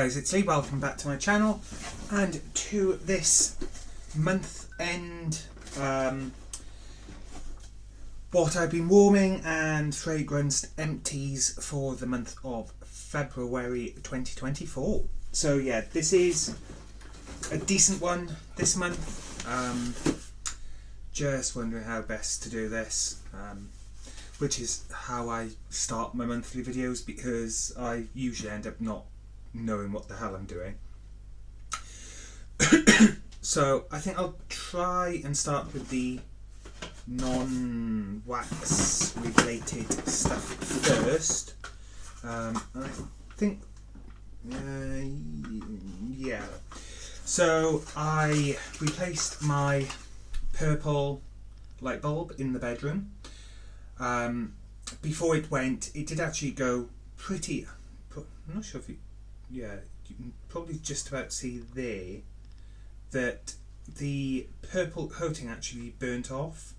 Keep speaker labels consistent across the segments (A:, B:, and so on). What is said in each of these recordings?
A: guys, it's Lee. Welcome back to my channel and to this month end what I've been warming and fragranced empties for the month of February 2024. So yeah, this is a decent one this month. Just wondering how best to do this, which is how I start my monthly videos, because I usually end up not knowing what the hell I'm doing. So I think I'll try and start with the non-wax related stuff first. I think yeah, so I replaced my purple light bulb in the bedroom. Before it went, it did actually go pretty, I'm not sure if you can probably just about see there that the purple coating actually burnt off.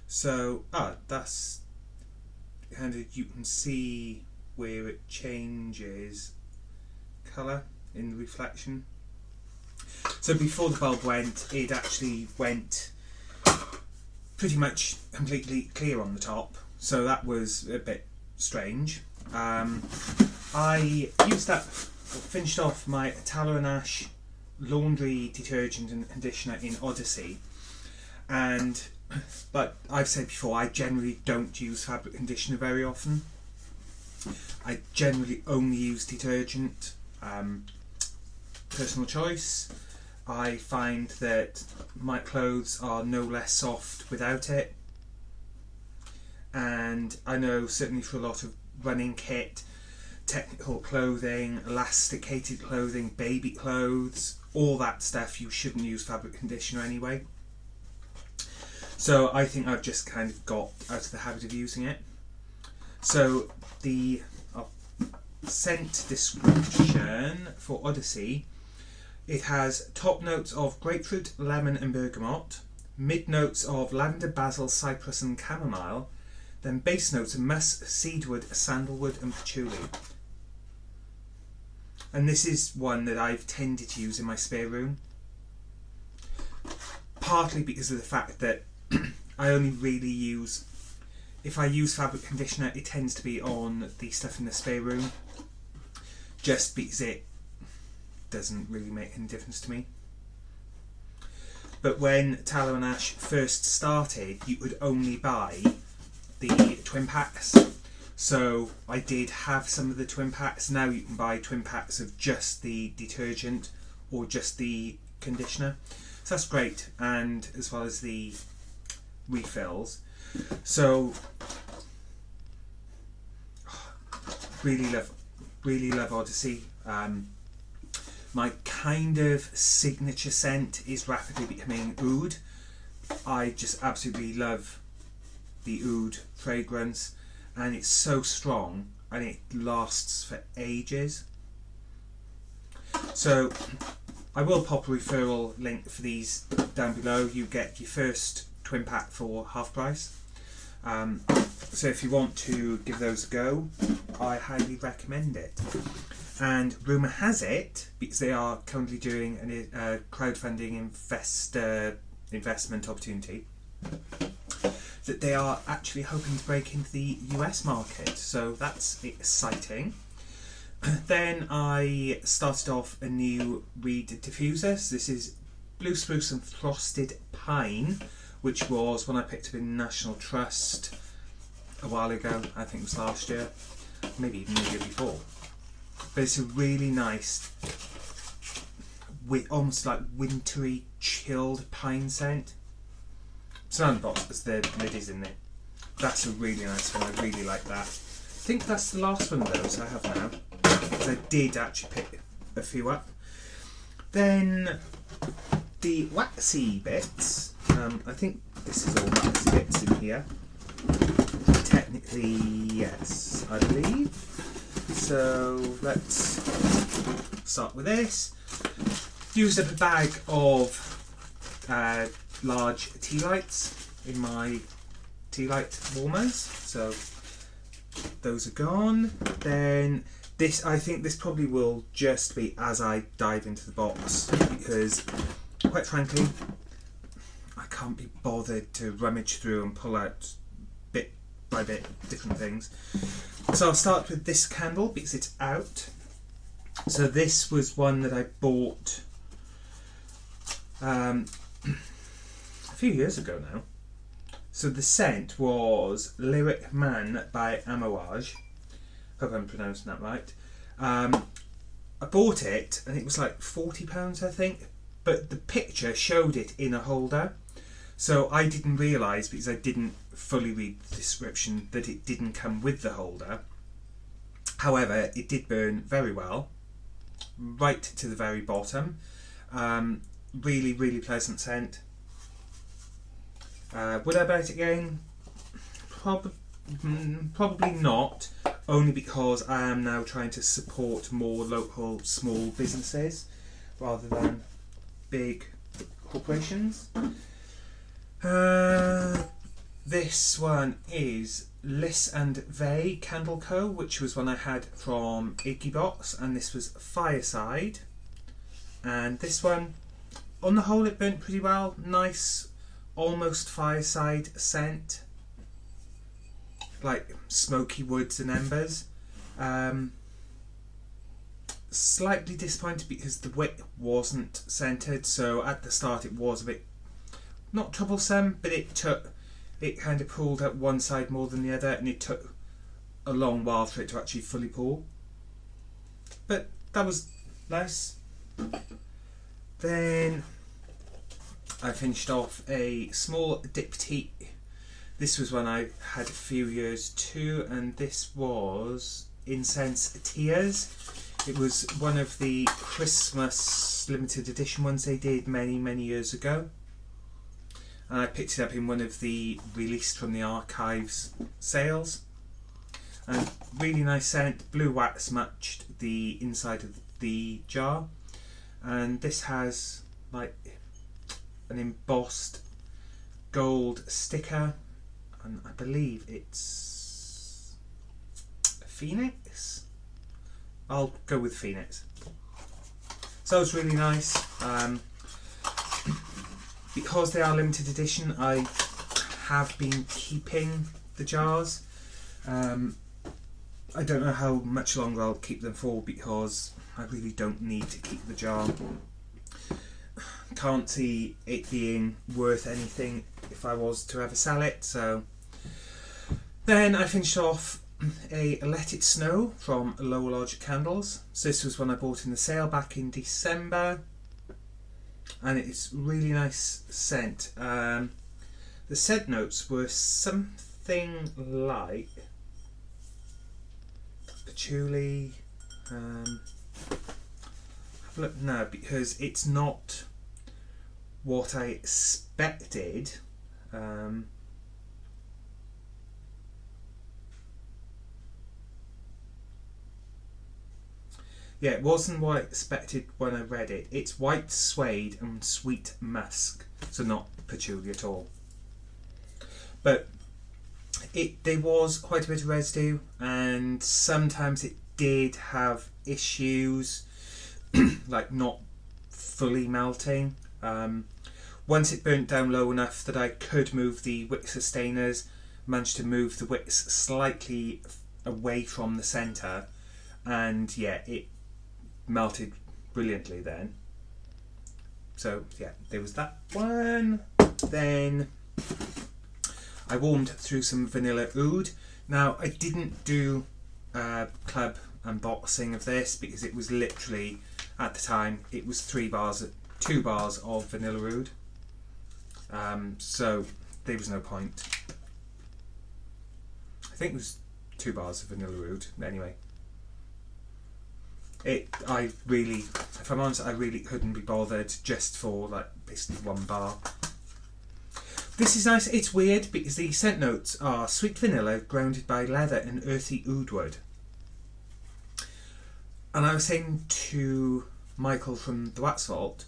A: So that's kind of, you can see where it changes colour in the reflection. So before the bulb went, it actually went pretty much completely clear on the top, so that was a bit strange. I finished off my Tallow and Ash laundry detergent and conditioner in Odyssey, and like I've said before, I generally don't use fabric conditioner very often. I generally only use detergent. Personal choice. I find that my clothes are no less soft without it, and I know certainly for a lot of running kit, technical clothing, elasticated clothing, baby clothes, all that stuff, you shouldn't use fabric conditioner anyway. So I think I've just kind of got out of the habit of using it. So the scent description for Odyssey: it has top notes of grapefruit, lemon and bergamot, mid notes of lavender, basil, cypress and chamomile, then base notes of musk, cedarwood, sandalwood and patchouli. And this is one that I've tended to use in my spare room, partly because of the fact that I only really use, if I use fabric conditioner, it tends to be on the stuff in the spare room, just because it doesn't really make any difference to me. But when Tallow and Ash first started, you could only buy the twin packs. So I did have some of the twin packs. Now you can buy twin packs of just the detergent or just the conditioner. So that's great, and as well as the refills. So really love Odyssey. My kind of signature scent is rapidly becoming oud. I just absolutely love the oud fragrance, and it's so strong and it lasts for ages. So I will pop a referral link for these down below. You get your first twin pack for half price. So if you want to give those a go, I highly recommend it. And rumour has it, because they are currently doing a crowdfunding investment opportunity, that they are actually hoping to break into the US market. So that's exciting. Then I started off a new reed diffuser. So this is Blue Spruce and Frosted Pine, which was one I picked up in National Trust a while ago. I think it was last year, maybe even the year before. But it's a really nice, almost like wintry, chilled pine scent. It's not in the box because the lid is in there. That's a really nice one. I really like that. I think that's the last one of those I have now, because I did actually pick a few up. Then the waxy bits. I think this is all waxy bits in here. Technically, yes, I believe. So let's start with this. Used up a bag of large tea lights in my tea light warmers, so those are gone. Then I think this probably will just be as I dive into the box, because quite frankly I can't be bothered to rummage through and pull out bit by bit different things. So I'll start with this candle because it's out. So this was one that I bought a few years ago now. So the scent was Lyric Man by Amouage. Hope I'm pronouncing that right. I bought it and it was like £40, I think, but the picture showed it in a holder. So I didn't realise, because I didn't fully read the description, that it didn't come with the holder. However, it did burn very well, right to the very bottom. Really, really pleasant scent. Would I buy it again? Probably not, only because I am now trying to support more local small businesses rather than big corporations. This one is Liss and Vey Candle Co., which was one I had from Iggy Box, and this was Fireside. And this one, on the whole, it burnt pretty well. Nice, almost fireside scent, like smoky woods and embers. Slightly disappointed because the wick wasn't scented, so at the start it was a bit not troublesome, but it kind of pulled at one side more than the other, and it took a long while for it to actually fully pull. But that was nice. Then I finished off a small diptyque. This was one I had a few years too, and this was Incense Tears. It was one of the Christmas limited edition ones they did many, many years ago. And I picked it up in one of the released from the archives sales. And really nice scent. Blue wax matched the inside of the jar. And this has like an embossed gold sticker. And I believe it's a phoenix. I'll go with phoenix. So it's really nice. Because they are limited edition, I have been keeping the jars. I don't know how much longer I'll keep them for, because I really don't need to keep the jar. Can't see it being worth anything if I was to ever sell it. So then I finished off a Let It Snow from Lower Lodge Candles. So this was one I bought in the sale back in December. And it's really nice scent. The scent notes were something like patchouli. Have a look now, because it's not what I expected. Yeah, it wasn't what I expected when I read it. It's white suede and sweet musk, so not patchouli at all. But there was quite a bit of residue, and sometimes it did have issues, like not fully melting. Once it burnt down low enough that I could move the wick sustainers, managed to move the wicks slightly away from the centre, and yeah, it melted brilliantly then. So yeah, there was that one. Then I warmed through some vanilla oud. Now I didn't do club unboxing of this because it was literally, at the time, it was 2 bars of vanilla oud. So there was no point. I think it was 2 bars of vanilla oud anyway. I really, if I'm honest, I really couldn't be bothered just for like basically 1 bar. This is nice. It's weird because the scent notes are sweet vanilla grounded by leather and earthy oud wood. And I was saying to Michael from the Wax Vault,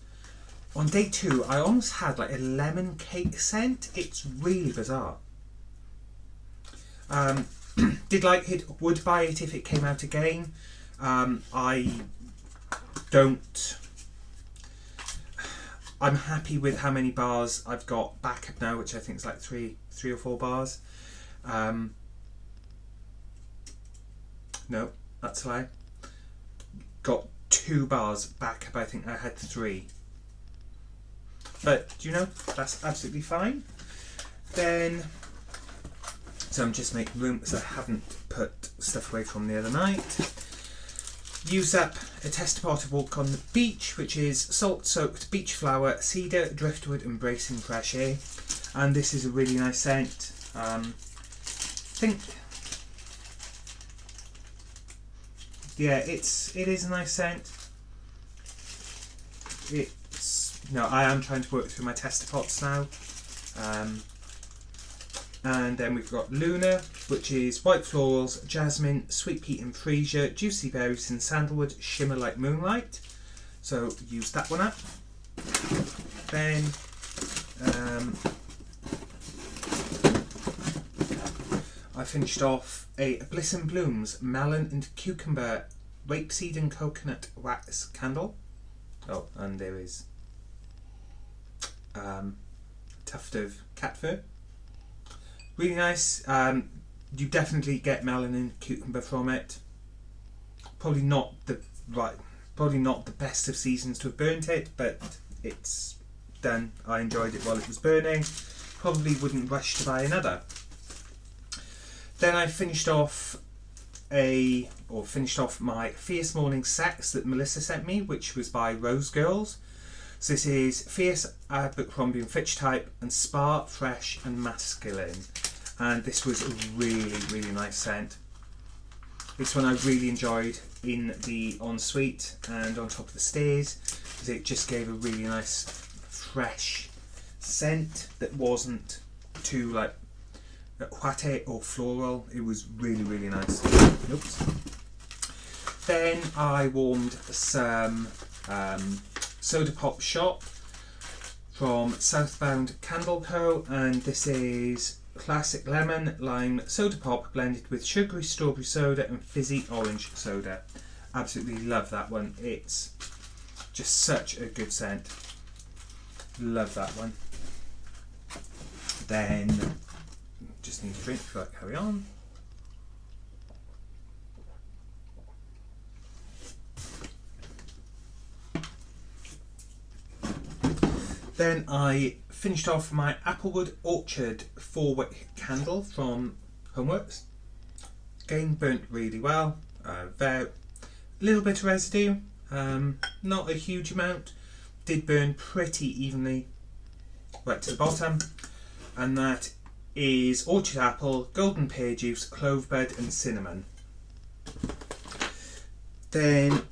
A: on day 2 I almost had like a lemon cake scent. It's really bizarre. Did like it, would buy it if it came out again. I'm happy with how many bars I've got back up now, which I think is like three or four bars. No, that's a lie. Got 2 bars back up. I think I had 3. But you know, that's absolutely fine. Then, so I'm just making room because I haven't put stuff away from the other night. Use up a tester pot to walk on the beach, which is salt-soaked beach flower, cedar, driftwood, and bracing fresh air. And this is a really nice scent. It is a nice scent. I am trying to work through my tester pots now. And then we've got Luna, which is white florals, jasmine, sweet peat and freesia, juicy berries and sandalwood, shimmer like moonlight. So use that one up. Then I finished off a Bliss and Blooms melon and cucumber rapeseed and coconut wax candle. Oh, and there is tuft of cat fur. Really nice. You definitely get melon and cucumber from it. Probably not the best of seasons to have burnt it, but it's done. I enjoyed it while it was burning. Probably wouldn't rush to buy another. Then I finished off my Fierce Morning Sex that Melissa sent me, which was by Rose Girls. So this is Fierce, Abercrombie and Fitch type, and Spa, Fresh and Masculine. And this was a really, really nice scent. This one I really enjoyed in the ensuite and on top of the stairs, because it just gave a really nice, fresh scent that wasn't too like huate or floral. It was really, really nice. Oops. Then I warmed some Soda Pop Shop from Southbound Candle Co. And this is classic lemon lime soda pop blended with sugary strawberry soda and fizzy orange soda. Absolutely love that one. It's just such a good scent. Love that one. Then just need a drink before I carry on. Then I finished off my Applewood Orchard 4-wick candle from Homeworks. Again, burnt really well. A little bit of residue, not a huge amount. Did burn pretty evenly right to the bottom. And that is orchard apple, golden pear juice, clove bud and cinnamon. Then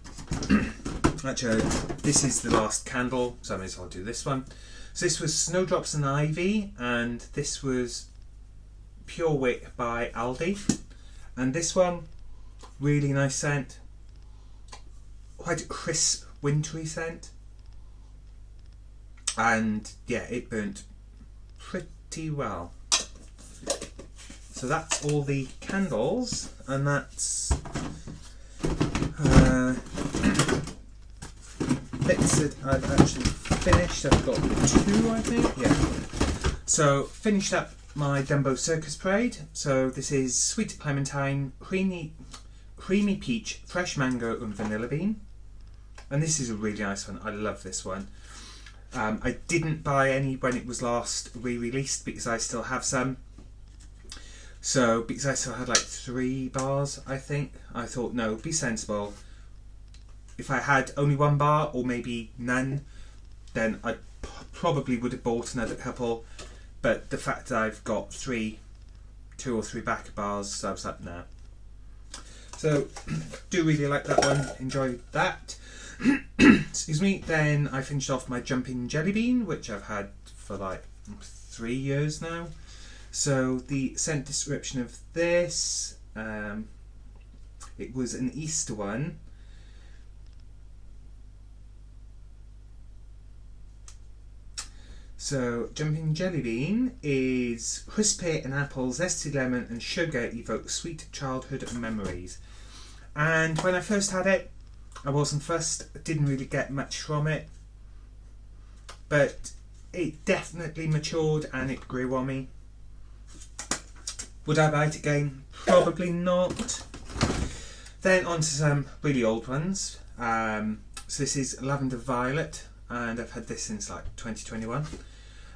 A: actually, this is the last candle, so I may as well do this one. So this was Snowdrops and Ivy, and this was Pure Wick by Aldi. And this one, really nice scent. Quite a crisp, wintry scent. And yeah, it burnt pretty well. So that's all the candles, and that's bits that I've actually finished. I've got 2, I think. Yeah. So finished up my Dumbo Circus Parade. So this is sweet clementine, creamy peach, fresh mango and vanilla bean. And this is a really nice one. I love this one. I didn't buy any when it was last re-released because I still have some. So because I still had like 3 bars, I think, I thought, no, be sensible. If I had only 1 bar or maybe none, then I probably would have bought another couple. But the fact that I've got 2 or 3 back bars, so I was like, no. So, do really like that one. Enjoyed that. Excuse me. Then I finished off my Jumping Jelly Bean, which I've had for like 3 years now. So the scent description of this, it was an Easter one. So Jumping Jelly Bean is crisp pear and apple, zesty lemon and sugar evoke sweet childhood memories. And when I first had it, I wasn't fussed, didn't really get much from it, but it definitely matured and it grew on me. Would I buy it again? Probably not. Then on to some really old ones. So this is Lavender Violet, and I've had this since like 2021.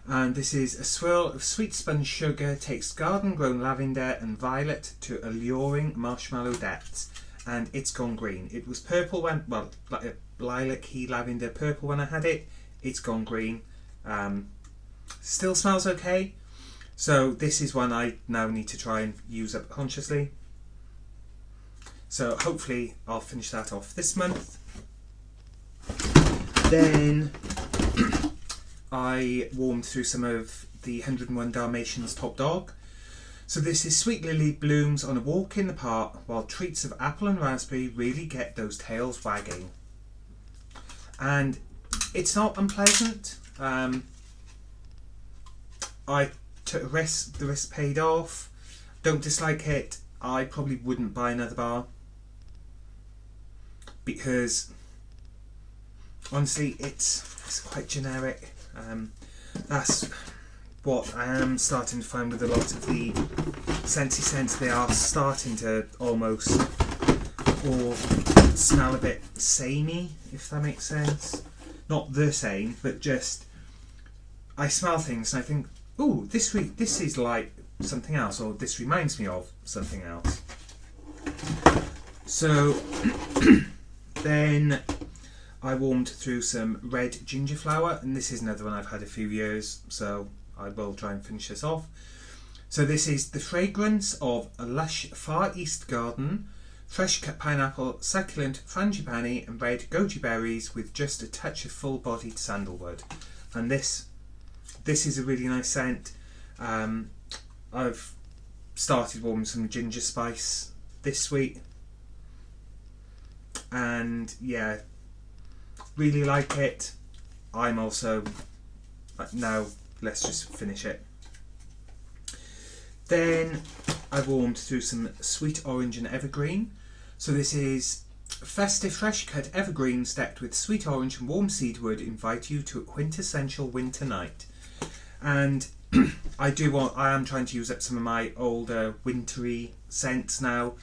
A: And this is a swirl of sweet sponge sugar takes garden grown lavender and violet to alluring marshmallow depths, and it's gone green. It was purple when, well, like a lilac-y lavender purple when I had it. It's gone green. Still smells okay. So this is one I now need to try and use up consciously. So hopefully I'll finish that off this month. Then I warmed through some of the 101 Dalmatians Top Dog. So this is Sweet Lily blooms on a walk in the park while treats of apple and raspberry really get those tails wagging. And it's not unpleasant. I took a risk, the risk paid off. Don't dislike it. I probably wouldn't buy another bar because honestly it's quite generic. That's what I am starting to find with a lot of the scentsy scents. They are starting to almost or smell a bit samey, if that makes sense. Not the same, but just I smell things and I think, oh, this is like something else, or this reminds me of something else. So then I warmed through some red ginger flower, and this is another one I've had a few years, so I will try and finish this off. So this is the fragrance of a lush Far East garden, fresh cut pineapple, succulent frangipani and red goji berries with just a touch of full-bodied sandalwood. And this is a really nice scent. I've started warming some ginger spice this week, and yeah, really like it. I'm also like, now let's just finish it. Then I warmed through some sweet orange and evergreen. So this is festive fresh cut evergreens decked with sweet orange and warm cedarwood invite you to a quintessential winter night. And I am trying to use up some of my older wintry scents now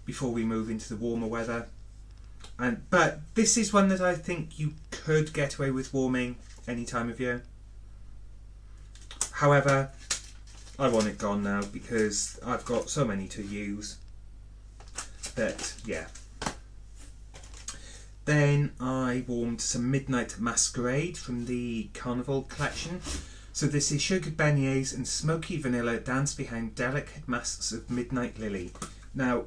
A: before we move into the warmer weather. But this is one that I think you could get away with warming any time of year. However, I want it gone now because I've got so many to use that, yeah. Then I warmed some Midnight Masquerade from the Carnival collection. So this is sugared beignets and smoky vanilla dance behind delicate masks of midnight lily. Now,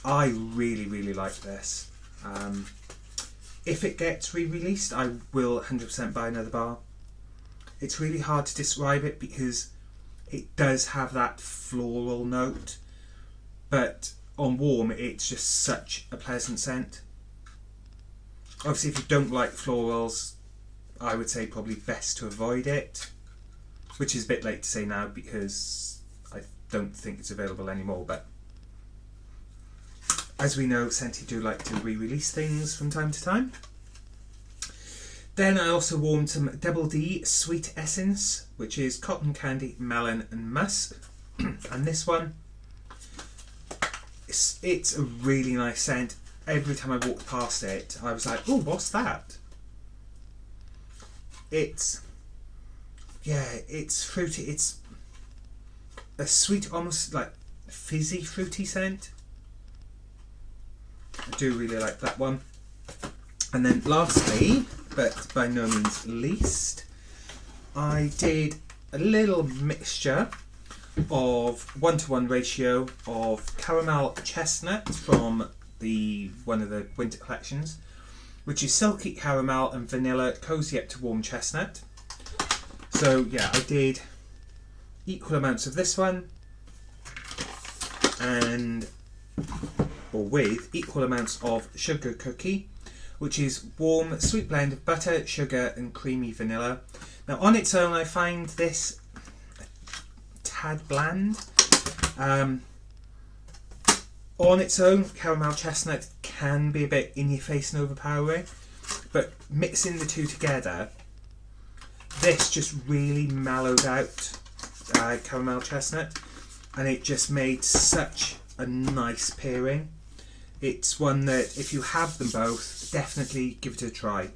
A: I really like this. If it gets re-released, I will 100% buy another bar. It's really hard to describe it because it does have that floral note, but on warm it's just such a pleasant scent. Obviously if you don't like florals, I would say probably best to avoid it, which is a bit late to say now because I don't think it's available anymore, but as we know, Scented do like to re-release things from time to time. Then I also warmed some Double D Sweet Essence, which is cotton candy, melon and musk. And this one, it's a really nice scent. Every time I walked past it, I was like, oh, what's that? It's fruity. It's a sweet, almost like fizzy fruity scent. I do really like that one. And then lastly, but by no means least, I did a little mixture of 1-to-1 ratio of caramel chestnut from one of the winter collections, which is silky caramel and vanilla cozy up to warm chestnut. So yeah, I did equal amounts of this one with equal amounts of sugar cookie, which is warm sweet blend of butter, sugar and creamy vanilla. Now on its own I find this a tad bland. On its own, caramel chestnut can be a bit in your face and overpowering, but mixing the two together, this just really mellowed out caramel chestnut, and it just made such a nice pairing. It's one that if you have them both, definitely give it a try.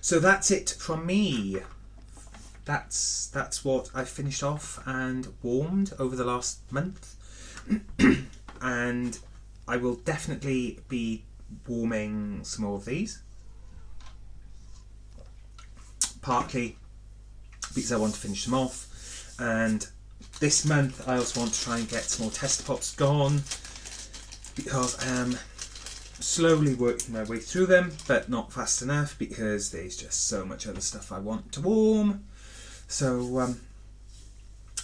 A: So that's it from me. That's what I finished off and warmed over the last month. And I will definitely be warming some more of these. Partly because I want to finish them off, and this month I also want to try and get some more tester pots gone, because I am slowly working my way through them, but not fast enough because there's just so much other stuff I want to warm. So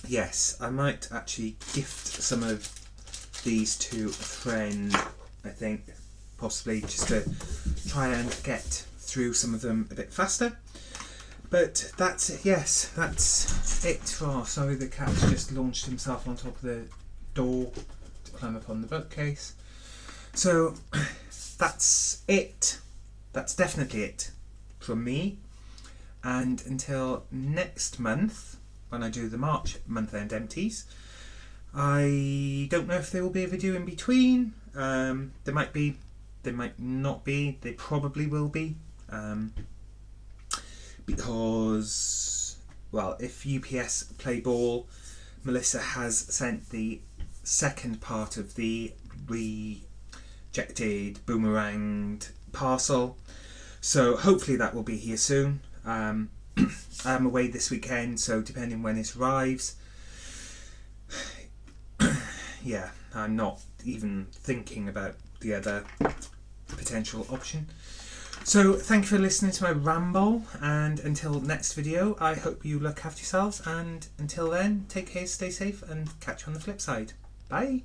A: yes, I might actually gift some of these to a friend, I think, possibly, just to try and get through some of them a bit faster. But that's it, yes, that's it. Oh, sorry, the cat's just launched himself on top of the door to climb up on the bookcase. So that's it. That's definitely it from me. And until next month, when I do the March month-end empties, I don't know if there will be a video in between. There might be, there might not be, there probably will be. Because, well, if UPS play ball, Melissa has sent the second part of the rejected, boomeranged parcel. So hopefully that will be here soon. I'm away this weekend, so depending when it arrives, yeah, I'm not even thinking about the other potential option. So thank you for listening to my ramble, and until next video, I hope you look after yourselves, and until then, take care, stay safe, and catch you on the flip side. Bye!